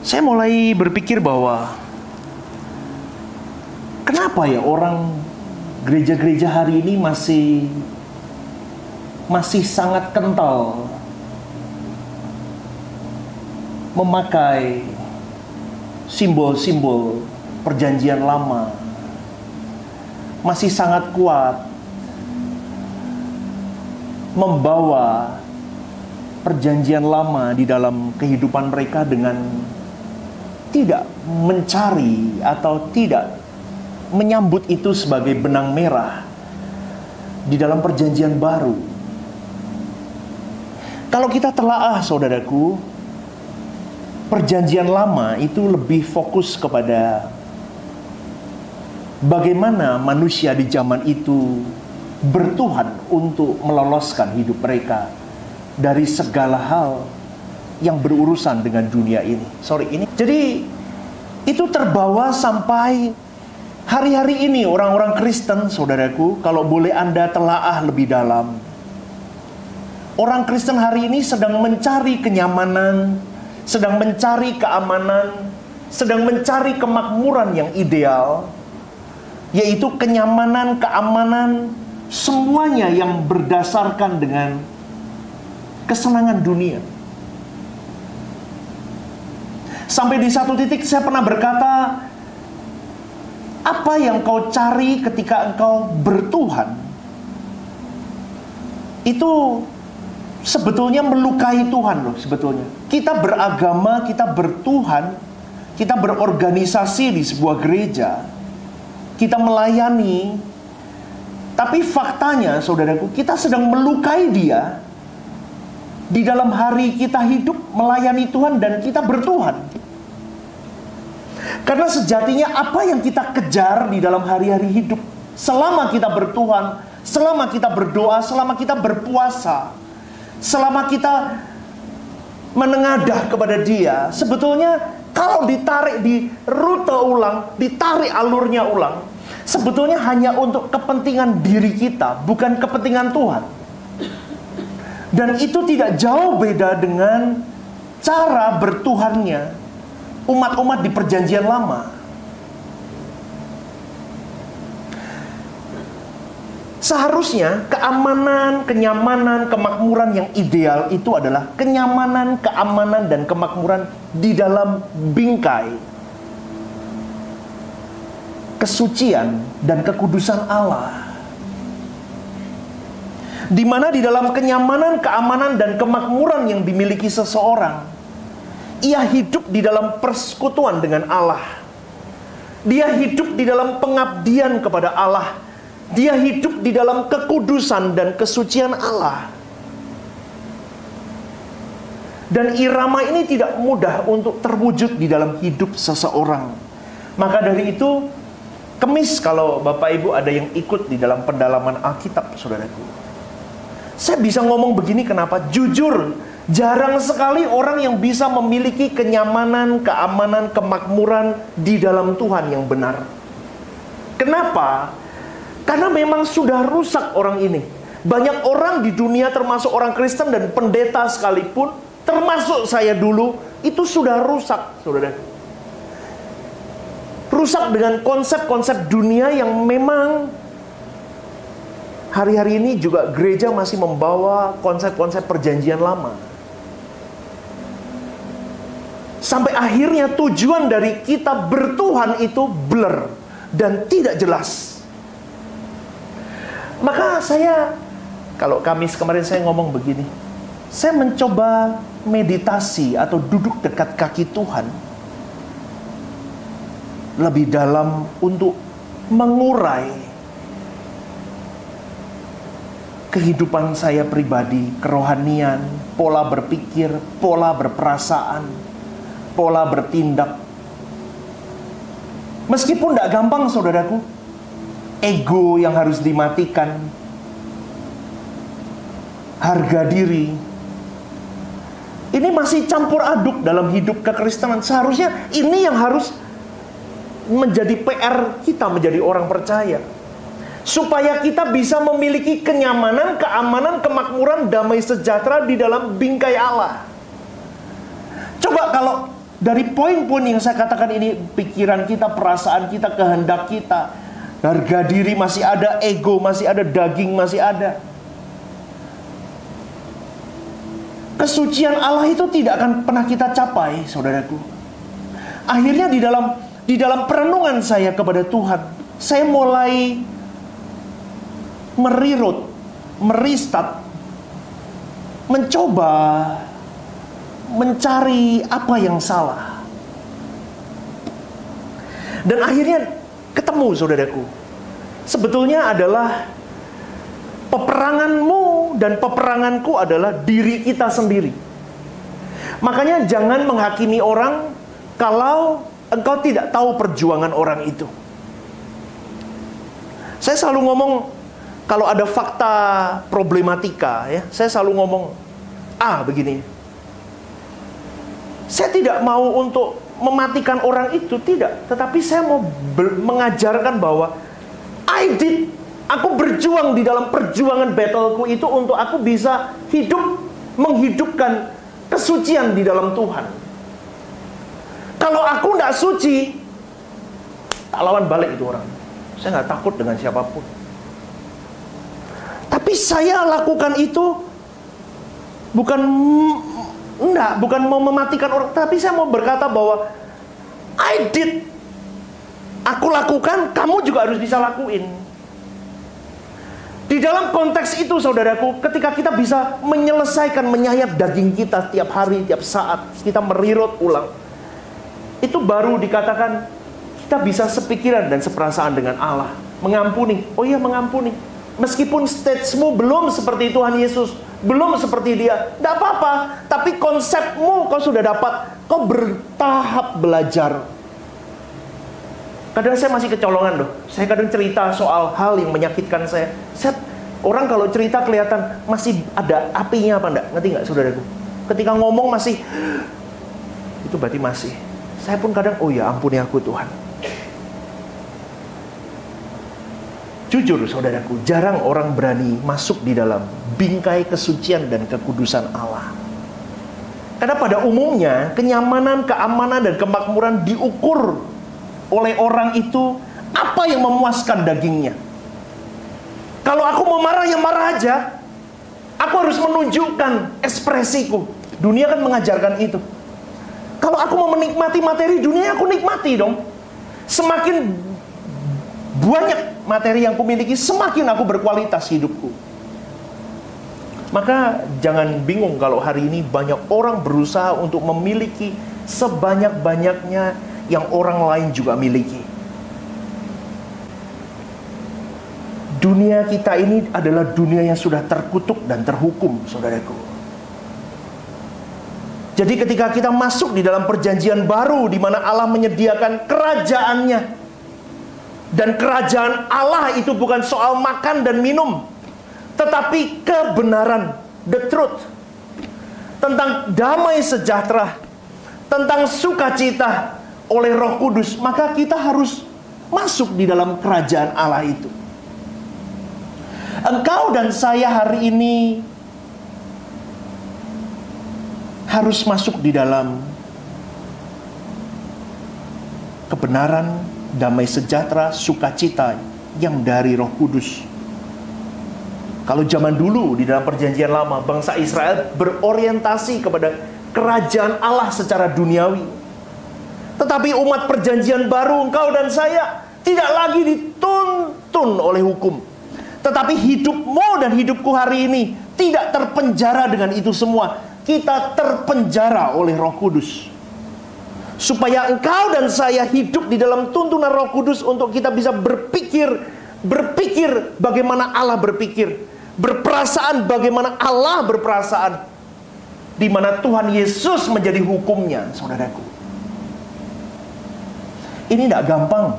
Saya mulai berpikir bahwa kenapa ya orang gereja-gereja hari ini masih sangat kental memakai simbol-simbol perjanjian lama, masih sangat kuat membawa perjanjian lama di dalam kehidupan mereka dengan tidak mencari atau tidak menyambut itu sebagai benang merah di dalam perjanjian baru. Kalau kita telaah, saudaraku, perjanjian lama itu lebih fokus kepada bagaimana manusia di zaman itu bertuhan untuk meloloskan hidup mereka dari segala hal yang berurusan dengan dunia ini. Jadi itu terbawa sampai hari-hari ini orang-orang Kristen, saudaraku, kalau boleh Anda telaah lebih dalam. Orang Kristen hari ini sedang mencari kenyamanan, sedang mencari keamanan, sedang mencari kemakmuran yang ideal, yaitu kenyamanan, keamanan, semuanya yang berdasarkan dengan kesenangan dunia. Sampai di satu titik saya pernah berkata, apa yang kau cari ketika engkau bertuhan, itu sebetulnya melukai Tuhan loh sebetulnya. Kita beragama, kita bertuhan, kita berorganisasi di sebuah gereja, kita melayani, tapi faktanya, saudaraku, kita sedang melukai Dia di dalam hari kita hidup melayani Tuhan dan kita bertuhan. Karena sejatinya apa yang kita kejar di dalam hari-hari hidup, selama kita bertuhan, selama kita berdoa, selama kita berpuasa, selama kita menengadah kepada Dia, sebetulnya kalau ditarik di rute ulang, ditarik alurnya ulang, sebetulnya hanya untuk kepentingan diri kita, bukan kepentingan Tuhan. Dan itu tidak jauh beda dengan cara bertuhannya umat-umat di perjanjian lama. Seharusnya keamanan, kenyamanan, kemakmuran yang ideal itu adalah kenyamanan, keamanan, dan kemakmuran di dalam bingkai kesucian dan kekudusan Allah. Di mana di dalam kenyamanan, keamanan, dan kemakmuran yang dimiliki seseorang, ia hidup di dalam persekutuan dengan Allah. Dia hidup di dalam pengabdian kepada Allah. Dia hidup di dalam kekudusan dan kesucian Allah. Dan irama ini tidak mudah untuk terwujud di dalam hidup seseorang. Maka dari itu, Kemis kalau Bapak Ibu ada yang ikut di dalam pendalaman Alkitab, saudaraku, saya bisa ngomong begini, kenapa? Jujur, jarang sekali orang yang bisa memiliki kenyamanan, keamanan, kemakmuran di dalam Tuhan yang benar. Kenapa? Karena memang sudah rusak orang ini. Banyak orang di dunia, termasuk orang Kristen dan pendeta sekalipun, termasuk saya dulu, itu sudah rusak, saudara. Rusak dengan konsep-konsep dunia yang memang hari-hari ini juga gereja masih membawa konsep-konsep perjanjian lama. Sampai akhirnya tujuan dari kita bertuhan itu blur dan tidak jelas. Maka kalau Kamis kemarin saya ngomong begini, saya mencoba meditasi atau duduk dekat kaki Tuhan lebih dalam untuk mengurai kehidupan saya pribadi, kerohanian, pola berpikir, pola berperasaan, pola bertindak. Meskipun tidak gampang, saudaraku, ego yang harus dimatikan, harga diri, ini masih campur aduk dalam hidup kekristenan. Seharusnya ini yang harus menjadi PR kita menjadi orang percaya, supaya kita bisa memiliki kenyamanan, keamanan, kemakmuran, damai sejahtera di dalam bingkai Allah. Coba kalau dari poin-poin yang saya katakan ini, pikiran kita, perasaan kita, kehendak kita, harga diri masih ada, ego masih ada, daging masih ada, kesucian Allah itu tidak akan pernah kita capai, saudaraku. Akhirnya di dalam perenungan saya kepada Tuhan, saya mulai merestart, mencoba mencari apa yang salah. Dan akhirnya ketemu, saudaraku. Sebetulnya adalah peperanganmu dan peperanganku adalah diri kita sendiri. Makanya jangan menghakimi orang kalau engkau tidak tahu perjuangan orang itu. Saya selalu ngomong, kalau ada fakta problematika, ya, saya selalu ngomong, begini. Saya tidak mau untuk mematikan orang itu, tidak. Tetapi saya mau mengajarkan bahwa aku berjuang di dalam perjuangan battleku itu untuk aku bisa menghidupkan kesucian di dalam Tuhan. Kalau aku tidak suci, tak lawan balik itu orang. Saya nggak takut dengan siapapun. Tapi saya lakukan itu bukan mau mematikan orang, tapi saya mau berkata bahwa aku lakukan, kamu juga harus bisa lakuin. Di dalam konteks itu, saudaraku, ketika kita bisa menyelesaikan, menyayat daging kita tiap hari, tiap saat, kita merirot ulang, itu baru dikatakan kita bisa sepikiran dan seperasaan dengan Allah. Mengampuni, oh iya mengampuni. Meskipun stage-mu belum seperti Tuhan Yesus, belum seperti Dia, tidak apa-apa. Tapi konsepmu kau sudah dapat, kau bertahap belajar. Kadang saya masih kecolongan loh. Saya kadang cerita soal hal yang menyakitkan saya. Orang kalau cerita kelihatan masih ada apinya apa enggak? Ngerti nggak, saudaraku? Ketika ngomong masih, itu berarti masih. Saya pun kadang, oh ya ampuni aku Tuhan. Jujur saudaraku, jarang orang berani masuk di dalam bingkai kesucian dan kekudusan Allah. Karena pada umumnya kenyamanan, keamanan, dan kemakmuran diukur oleh orang itu apa yang memuaskan dagingnya. Kalau aku mau marah, ya marah aja. Aku harus menunjukkan ekspresiku. Dunia kan mengajarkan itu. Kalau aku mau menikmati materi dunia, aku nikmati dong. Semakin banyak materi yang kumiliki, semakin aku berkualitas hidupku. Maka jangan bingung kalau hari ini banyak orang berusaha untuk memiliki sebanyak-banyaknya yang orang lain juga miliki. Dunia kita ini adalah dunia yang sudah terkutuk dan terhukum, saudaraku. Jadi ketika kita masuk di dalam perjanjian baru, di mana Allah menyediakan kerajaannya, dan kerajaan Allah itu bukan soal makan dan minum, tetapi kebenaran, the truth, tentang damai sejahtera, tentang sukacita oleh Roh Kudus, maka kita harus masuk di dalam kerajaan Allah itu. Engkau dan saya hari ini harus masuk di dalam kebenaran, damai sejahtera, sukacita yang dari Roh Kudus. Kalau zaman dulu di dalam perjanjian lama, bangsa Israel berorientasi kepada kerajaan Allah secara duniawi. Tetapi umat perjanjian baru, engkau dan saya, tidak lagi dituntun oleh hukum. Tetapi hidupmu dan hidupku hari ini tidak terpenjara dengan itu semua. Kita terpenjara oleh Roh Kudus. Supaya engkau dan saya hidup di dalam tuntunan Roh Kudus untuk kita bisa berpikir bagaimana Allah berpikir, berperasaan bagaimana Allah berperasaan, di mana Tuhan Yesus menjadi hukumnya, saudaraku. Ini tidak gampang.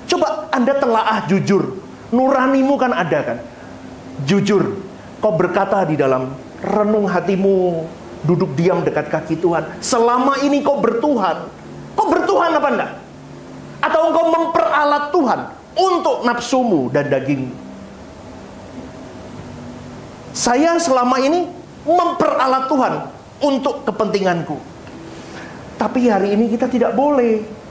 Coba Anda telaah jujur, nuranimu kan ada kan? Jujur, kau berkata di dalam renung hatimu, duduk diam dekat kaki Tuhan, selama ini kau bertuhan. Kau bertuhan apa enggak? Atau engkau memperalat Tuhan untuk nafsumu dan dagingmu? Saya selama ini memperalat Tuhan untuk kepentinganku. Tapi hari ini kita tidak boleh.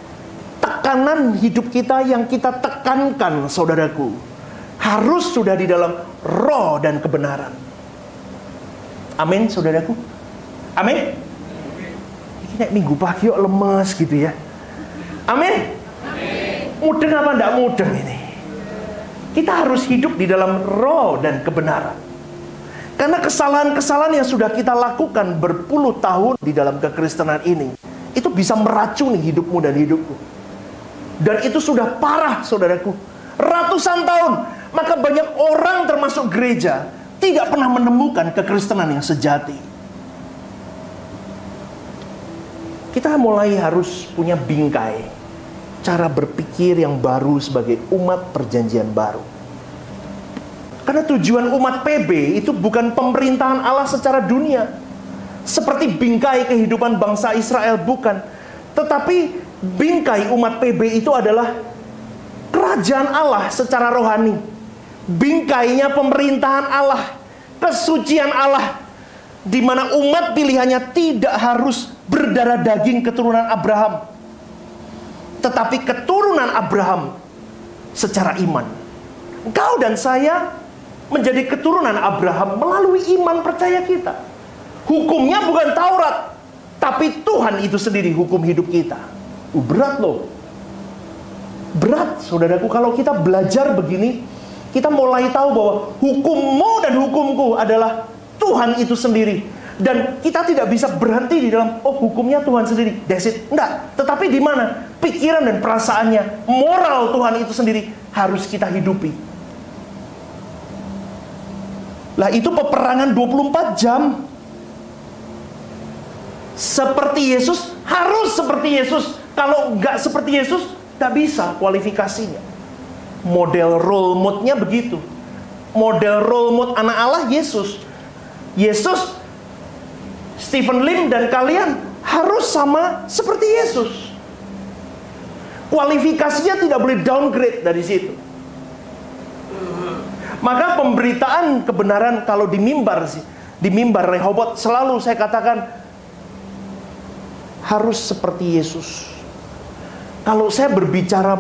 Tekanan hidup kita yang kita tekankan, saudaraku, harus sudah di dalam roh dan kebenaran. Amin, saudaraku. Amin. Ini minggu pagi yuk lemas gitu ya. Amin. Mudeng apa enggak mudeng ini? Kita harus hidup di dalam roh dan kebenaran. Karena kesalahan-kesalahan yang sudah kita lakukan berpuluh tahun di dalam kekristenan ini, itu bisa meracuni hidupmu dan hidupku. Dan itu sudah parah, saudaraku. Ratusan tahun. Maka banyak orang termasuk gereja tidak pernah menemukan kekristenan yang sejati. Kita mulai harus punya bingkai cara berpikir yang baru sebagai umat perjanjian baru. Karena tujuan umat PB itu bukan pemerintahan Allah secara dunia, seperti bingkai kehidupan bangsa Israel, bukan. Tetapi bingkai umat PB itu adalah kerajaan Allah secara rohani. Bingkainya pemerintahan Allah, kesucian Allah, di mana umat pilihannya tidak harus berdarah daging keturunan Abraham, tetapi keturunan Abraham secara iman. Engkau dan saya menjadi keturunan Abraham melalui iman percaya kita. Hukumnya bukan Taurat, tapi Tuhan itu sendiri hukum hidup kita. Berat loh. Berat, saudaraku, kalau kita belajar begini, kita mulai tahu bahwa hukummu dan hukumku adalah Tuhan itu sendiri. Dan kita tidak bisa berhenti di dalam, oh hukumnya Tuhan sendiri, that's it. Enggak, tetapi di mana pikiran dan perasaannya, moral Tuhan itu sendiri harus kita hidupi. Lah itu peperangan 24 jam. Seperti Yesus, harus seperti Yesus. Kalau enggak seperti Yesus, enggak bisa kualifikasinya. Model role mode-nya begitu. Model role mode anak Allah, Yesus. Yesus, Stephen Lim dan kalian harus sama seperti Yesus. Kualifikasinya tidak boleh downgrade dari situ. Maka pemberitaan kebenaran kalau di mimbar Rehoboth, selalu saya katakan harus seperti Yesus. Kalau saya berbicara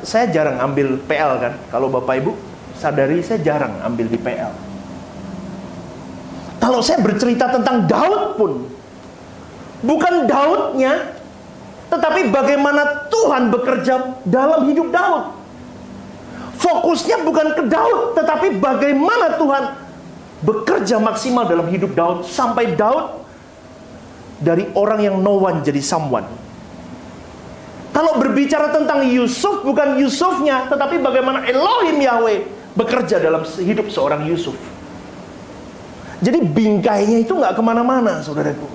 saya jarang ambil PL kan. Kalau Bapak Ibu sadari, saya jarang ambil di PL. Kalau saya bercerita tentang Daud pun, bukan Daudnya, tetapi bagaimana Tuhan bekerja dalam hidup Daud. Fokusnya bukan ke Daud, tetapi bagaimana Tuhan bekerja maksimal dalam hidup Daud, sampai Daud dari orang yang no one jadi someone. Kalau berbicara tentang Yusuf, bukan Yusufnya, tetapi bagaimana Elohim Yahweh bekerja dalam hidup seorang Yusuf. Jadi bingkainya itu nggak kemana-mana, saudaraku.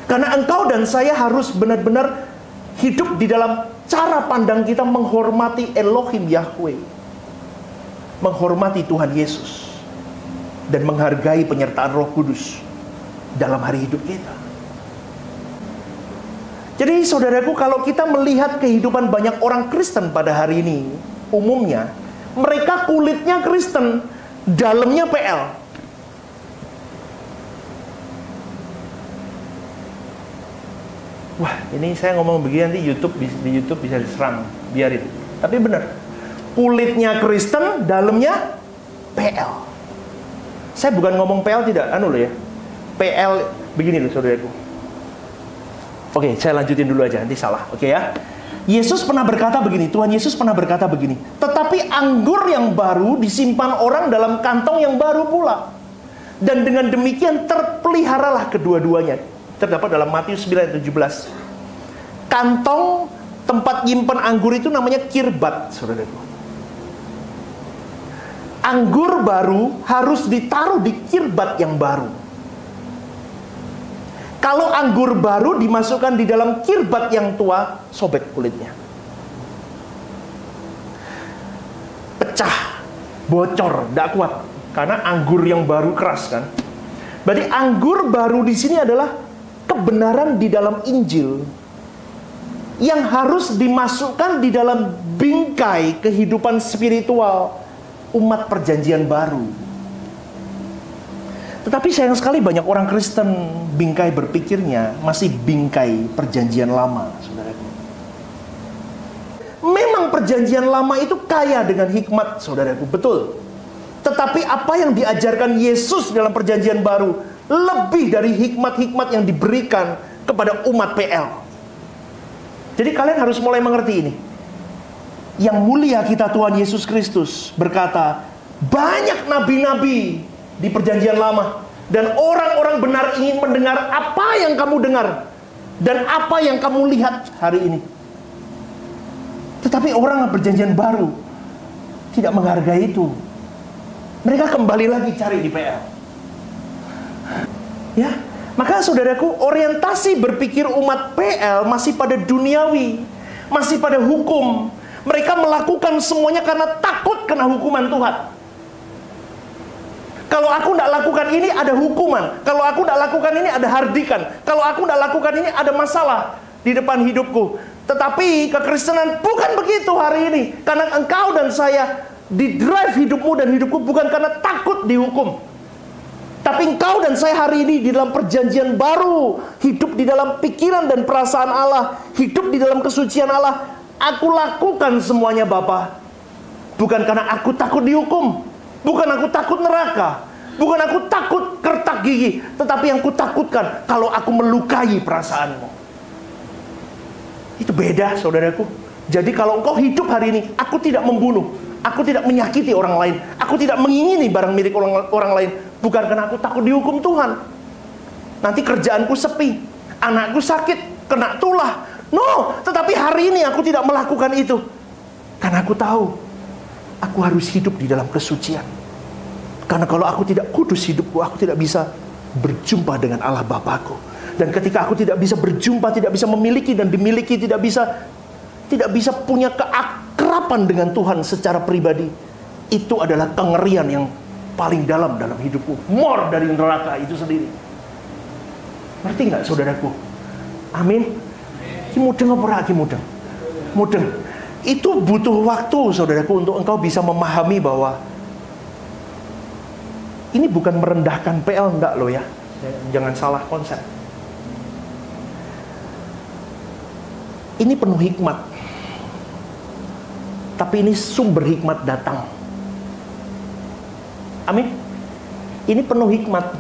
Karena engkau dan saya harus benar-benar hidup di dalam cara pandang kita menghormati Elohim Yahweh, menghormati Tuhan Yesus, dan menghargai penyertaan Roh Kudus dalam hari hidup kita. Jadi saudaraku, kalau kita melihat kehidupan banyak orang Kristen pada hari ini, umumnya mereka kulitnya Kristen, dalamnya PL. Wah, ini saya ngomong begini nanti di YouTube bisa diserang, biarin. Tapi benar, kulitnya Kristen, dalamnya PL. Saya bukan ngomong PL tidak, ya. PL begini loh saudaraku. Oke, saya lanjutin dulu aja, nanti salah. Oke ya. Yesus pernah berkata begini, Tuhan Yesus pernah berkata begini, tetapi anggur yang baru disimpan orang dalam kantong yang baru pula. Dan dengan demikian terpeliharalah kedua-duanya. Terdapat dalam Matius 9:17. Kantong tempat nyimpan anggur itu namanya kirbat, saudaraku. Anggur baru harus ditaruh di kirbat yang baru. Kalau anggur baru dimasukkan di dalam kirbat yang tua, sobek kulitnya. Pecah, bocor, tidak kuat. Karena anggur yang baru keras kan. Berarti anggur baru di sini adalah kebenaran di dalam Injil yang harus dimasukkan di dalam bingkai kehidupan spiritual umat perjanjian baru. Tetapi sayang sekali banyak orang Kristen bingkai berpikirnya masih bingkai perjanjian lama, saudaraku. Memang perjanjian lama itu kaya dengan hikmat, saudaraku, betul. Tetapi apa yang diajarkan Yesus dalam perjanjian baru lebih dari hikmat-hikmat yang diberikan kepada umat PL. Jadi kalian harus mulai mengerti ini. Yang mulia kita Tuhan Yesus Kristus berkata, banyak nabi-nabi di perjanjian lama, dan orang-orang benar ingin mendengar apa yang kamu dengar dan apa yang kamu lihat hari ini. Tetapi orang perjanjian baru tidak menghargai itu. Mereka kembali lagi cari di PL. Ya, maka saudaraku, orientasi berpikir umat PL masih pada duniawi, masih pada hukum. Mereka melakukan semuanya karena takut kena hukuman Tuhan. Kalau aku tidak lakukan ini ada hukuman. Kalau aku tidak lakukan ini ada hardikan. Kalau aku tidak lakukan ini ada masalah di depan hidupku. Tetapi kekristenan bukan begitu hari ini. Karena engkau dan saya di drive hidupmu dan hidupku bukan karena takut dihukum. Tapi engkau dan saya hari ini di dalam perjanjian baru, hidup di dalam pikiran dan perasaan Allah, hidup di dalam kesucian Allah. Aku lakukan semuanya Bapa, bukan karena aku takut dihukum, bukan aku takut neraka, bukan aku takut kertak gigi, tetapi yang kutakutkan kalau aku melukai perasaanmu. Itu beda, saudaraku. Jadi kalau engkau hidup hari ini, aku tidak membunuh, aku tidak menyakiti orang lain, aku tidak mengingini barang milik orang lain, bukan karena aku takut dihukum Tuhan. Nanti kerjaanku sepi, anakku sakit, kena tulah. No, tetapi hari ini aku tidak melakukan itu. Karena aku tahu, aku harus hidup di dalam kesucian. Karena kalau aku tidak kudus hidupku, aku tidak bisa berjumpa dengan Allah Bapakku. Dan ketika aku tidak bisa berjumpa, tidak bisa memiliki dan dimiliki, tidak bisa punya keakraban dengan Tuhan secara pribadi, itu adalah kengerian yang paling dalam hidupku. More dari neraka itu sendiri. Ngerti nggak saudaraku? Amin. Mudeng apa lagi mudeng? Mudeng. Itu butuh waktu saudaraku untuk engkau bisa memahami bahwa ini bukan merendahkan PL, enggak loh ya. Jangan salah konsep. Ini penuh hikmat. Tapi ini sumber hikmat datang. Amin. Ini penuh hikmat.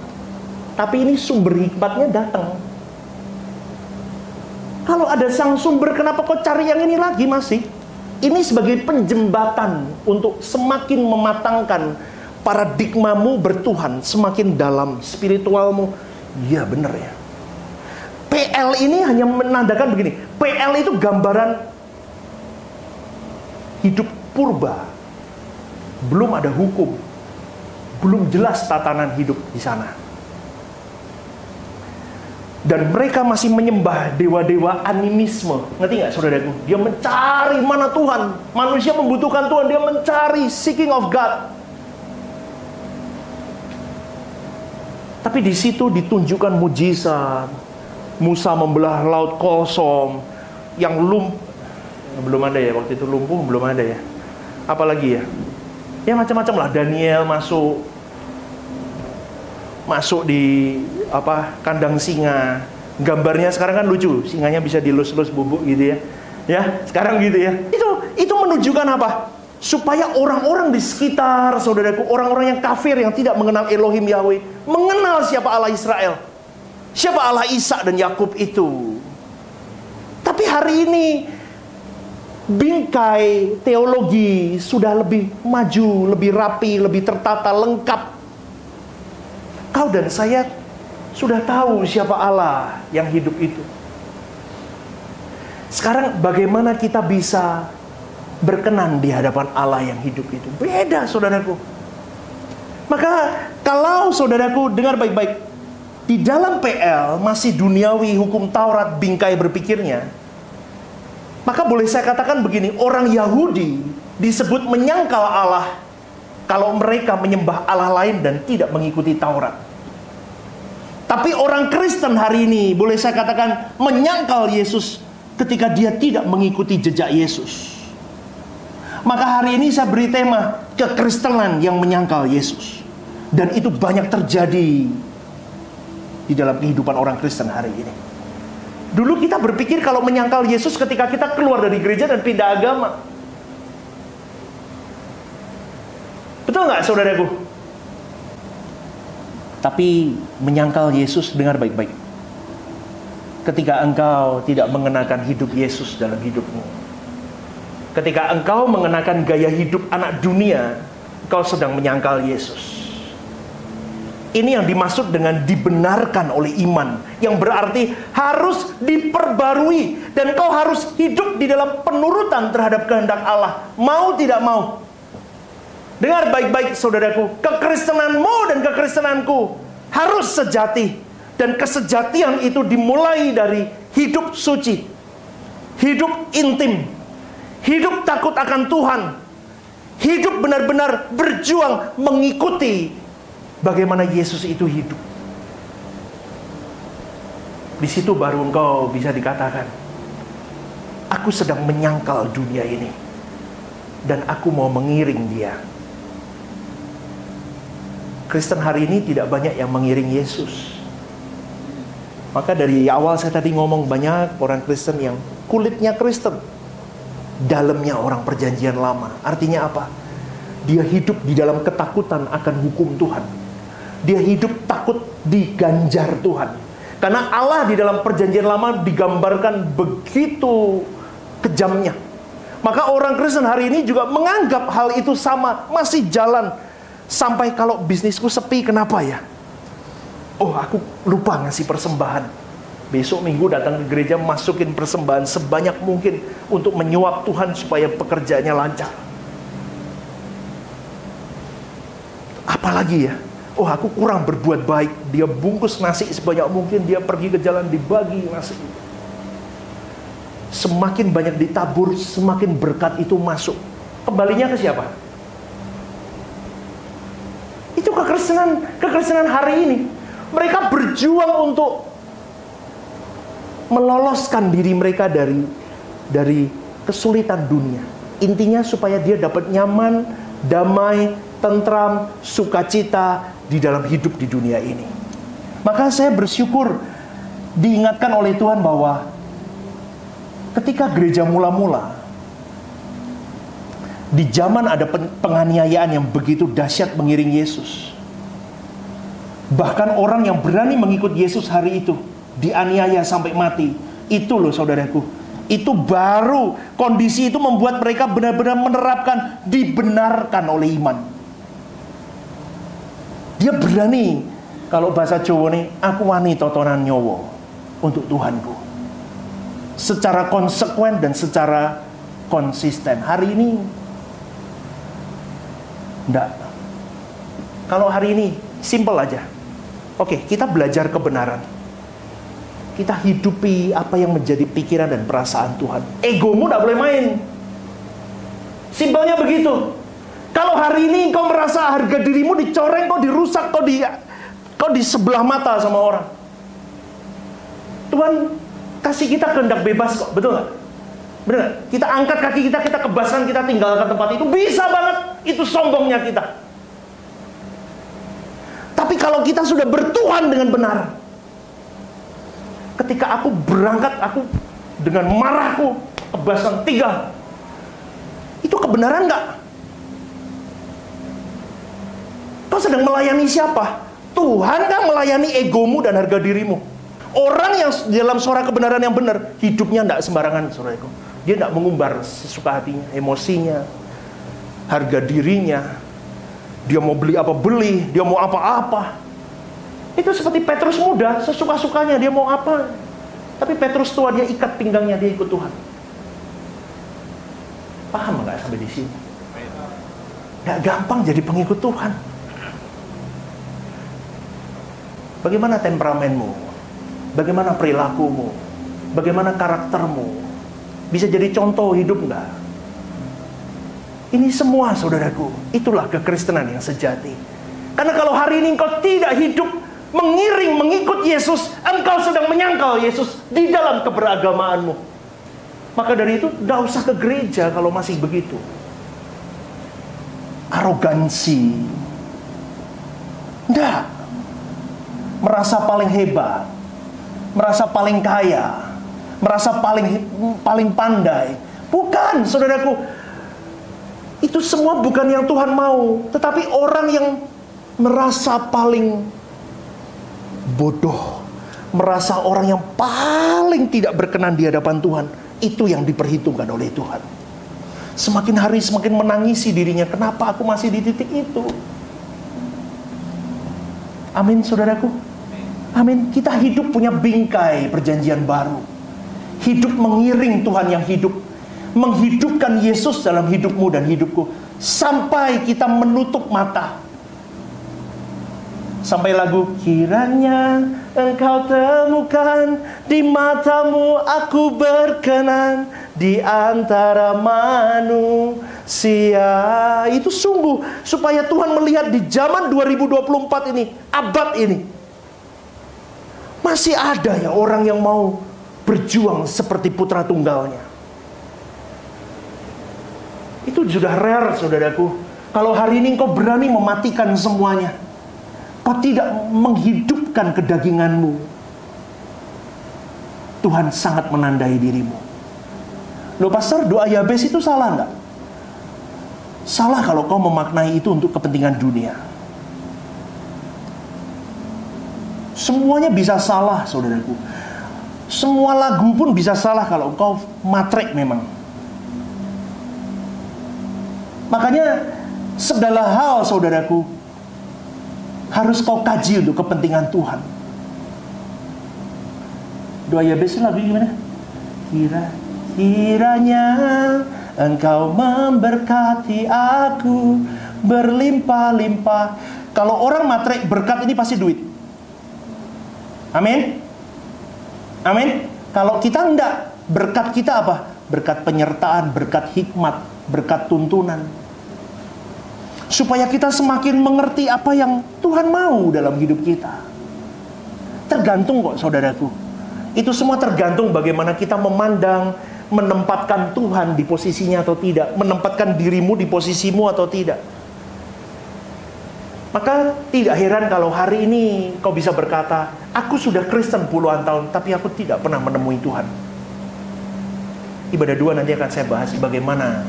Tapi ini sumber hikmatnya datang. Kalau ada sang sumber, kenapa kau cari yang ini lagi masih? Ini sebagai penjembatan untuk semakin mematangkan paradigmamu bertuhan, semakin dalam spiritualmu. Iya benar ya. PL ini hanya menandakan begini. PL itu gambaran hidup purba. Belum ada hukum. Belum jelas tatanan hidup di sana. Dan mereka masih menyembah dewa-dewa animisme. Ngerti nggak saudaraku? Dia mencari mana Tuhan. Manusia membutuhkan Tuhan. Dia mencari, seeking of God. Tapi di situ ditunjukkan mujizat. Musa membelah laut kosong. Yang belum ada ya waktu itu, lumpuh belum ada ya. Apalagi ya? Ya macam-macam lah. Daniel masuk di kandang singa. Gambarnya sekarang kan lucu, singanya bisa dilus-lus bubuk gitu ya. Ya, sekarang gitu ya. Itu menunjukkan apa? supaya orang-orang di sekitar saudaraku, orang-orang yang kafir yang tidak mengenal Elohim Yahweh, mengenal siapa Allah Israel, siapa Allah Ishak dan Yakub itu. Tapi hari ini bingkai teologi sudah lebih maju, lebih rapi, lebih tertata, lengkap. Kau dan saya sudah tahu siapa Allah yang hidup itu. Sekarang bagaimana kita bisa berkenan di hadapan Allah yang hidup itu? Beda, saudaraku. Maka kalau saudaraku dengar baik-baik, di dalam PL masih duniawi, hukum Taurat, bingkai berpikirnya, maka boleh saya katakan begini, orang Yahudi disebut menyangkal Allah kalau mereka menyembah Allah lain dan tidak mengikuti Taurat. Tapi orang Kristen hari ini boleh saya katakan menyangkal Yesus ketika dia tidak mengikuti jejak Yesus. Maka hari ini saya beri tema kekristenan yang menyangkal Yesus. Dan itu banyak terjadi di dalam kehidupan orang Kristen hari ini. Dulu kita berpikir kalau menyangkal Yesus ketika kita keluar dari gereja dan pindah agama. Betul nggak, saudaraku? Tapi menyangkal Yesus, dengar baik-baik. Ketika engkau tidak mengenakan hidup Yesus dalam hidupmu, ketika engkau mengenakan gaya hidup anak dunia, engkau sedang menyangkal Yesus. Ini yang dimaksud dengan dibenarkan oleh iman, yang berarti harus diperbarui, dan kau harus hidup di dalam penurutan terhadap kehendak Allah, mau tidak mau. Dengar baik-baik, saudaraku, kekristenanmu dan kekristenanku harus sejati, dan kesejatian itu dimulai dari hidup suci, hidup intim, hidup takut akan Tuhan, hidup benar-benar berjuang mengikuti bagaimana Yesus itu hidup. Di situ baru engkau bisa dikatakan, aku sedang menyangkal dunia ini, dan aku mau mengiring dia. Kristen hari ini tidak banyak yang mengiring Yesus. Maka dari awal saya tadi ngomong, banyak orang Kristen yang kulitnya Kristen, dalamnya orang perjanjian lama. Artinya apa? Dia hidup di dalam ketakutan akan hukum Tuhan. Dia hidup takut diganjar Tuhan. Karena Allah di dalam perjanjian lama digambarkan begitu kejamnya. Maka orang Kristen hari ini juga menganggap hal itu sama, masih jalan. Sampai kalau bisnisku sepi, kenapa ya? Oh, aku lupa ngasih persembahan. Besok minggu datang ke gereja, masukin persembahan sebanyak mungkin untuk menyuap Tuhan supaya pekerjaannya lancar. Apalagi ya? Oh, aku kurang berbuat baik. Dia bungkus nasi sebanyak mungkin, dia pergi ke jalan dibagi nasi. Semakin banyak ditabur, semakin berkat itu masuk. Kembalinya ke siapa? Itu kekristenan hari ini. Mereka berjuang untuk meloloskan diri mereka dari kesulitan dunia. Intinya supaya dia dapat nyaman, damai, tentram, sukacita di dalam hidup di dunia ini. Maka saya bersyukur diingatkan oleh Tuhan bahwa ketika gereja mula-mula, di zaman ada penganiayaan yang begitu dahsyat mengiring Yesus. Bahkan orang yang berani mengikut Yesus hari itu dianiaya sampai mati. Itu loh saudaraku, itu baru kondisi itu membuat mereka benar-benar menerapkan dibenarkan oleh iman. Dia berani, kalau bahasa Jawa nih, aku wani totonan nyowo untuk Tuhanku. Secara konsekuen dan secara konsisten. Hari ini enggak. Kalau hari ini simple aja. Oke, kita belajar kebenaran. Kita hidupi apa yang menjadi pikiran dan perasaan Tuhan. Egomu enggak boleh main. Simpelnya begitu. Kalau hari ini kau merasa harga dirimu dicoreng, kau dirusak, kau di sebelah mata sama orang, Tuhan kasih kita kehendak bebas kok, betul nggak? Benar nggak? Kita angkat kaki kita kebaskan, kita tinggalkan tempat itu, bisa banget. Itu sombongnya kita. Tapi kalau kita sudah bertuhan dengan benar, ketika aku berangkat, aku dengan marahku kebaskan, tinggal. Itu kebenaran nggak? Kau sedang melayani siapa? Tuhan kan melayani egomu dan harga dirimu. Orang yang dalam suara kebenaran yang benar, hidupnya tidak sembarangan, saudaraku. Dia tidak mengumbar sesuka hatinya, emosinya, harga dirinya. Dia mau beli apa beli, dia mau apa-apa. Itu seperti Petrus muda, sesuka-sukanya dia mau apa. Tapi Petrus tua, dia ikat pinggangnya, dia ikut Tuhan. Paham nggak sampai di sini? Nggak gampang jadi pengikut Tuhan. Bagaimana temperamenmu? Bagaimana perilakumu? Bagaimana karaktermu? Bisa jadi contoh hidup nggak? Ini semua, saudaraku, itulah kekristenan yang sejati. Karena kalau hari ini engkau tidak hidup mengiring, mengikut Yesus, engkau sedang menyangkal Yesus di dalam keberagamaanmu. Maka dari itu, tidak usah ke gereja kalau masih begitu. Arogansi. Tidak. Merasa paling hebat, merasa paling kaya, merasa paling pandai. Bukan, saudaraku. Itu semua bukan yang Tuhan mau. Tetapi orang yang merasa paling bodoh, merasa orang yang paling tidak berkenan di hadapan Tuhan, itu yang diperhitungkan oleh Tuhan. Semakin hari semakin menangisi dirinya, kenapa aku masih di titik itu? Amin, saudaraku. Amin. Kita hidup punya bingkai perjanjian baru. Hidup mengiring Tuhan yang hidup. Menghidupkan Yesus dalam hidupmu dan hidupku. Sampai kita menutup mata. Sampai lagu, kiranya engkau temukan di matamu aku berkenan di antara manusia. Itu sungguh supaya Tuhan melihat di zaman 2024 ini, abad ini, masih ada ya orang yang mau berjuang seperti putra tunggalnya. Itu sudah rare, saudaraku. Kalau hari ini engkau berani mematikan semuanya, kau tidak menghidupkan kedaginganmu, Tuhan sangat menandai dirimu. Loh pastor, doa Yabes itu salah nggak? Salah kalau kau memaknai itu untuk kepentingan dunia. Semuanya bisa salah, saudaraku. Semua lagu pun bisa salah kalau engkau matrek memang. Makanya segala hal, saudaraku, harus kau kaji untuk kepentingan Tuhan. Doa Yabes lagu gimana? Kiranya engkau memberkati aku berlimpah-limpah. Kalau orang matrek berkat ini pasti duit. Amin. Amin. Kalau kita enggak, berkat kita apa? Berkat penyertaan, berkat hikmat, berkat tuntunan. Supaya kita semakin mengerti apa yang Tuhan mau dalam hidup kita. Tergantung kok, saudaraku. Itu semua tergantung bagaimana kita memandang, menempatkan Tuhan di posisinya atau tidak, menempatkan dirimu di posisimu atau tidak. Maka tidak heran kalau hari ini kau bisa berkata, aku sudah Kristen puluhan tahun, tapi aku tidak pernah menemui Tuhan. Ibadah 2 nanti akan saya bahas bagaimana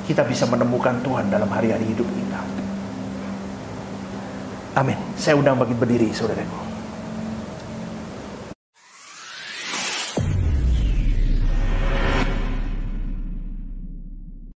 kita bisa menemukan Tuhan dalam hari-hari hidup kita. Amin. Saya undang bagi berdiri, saudaraku.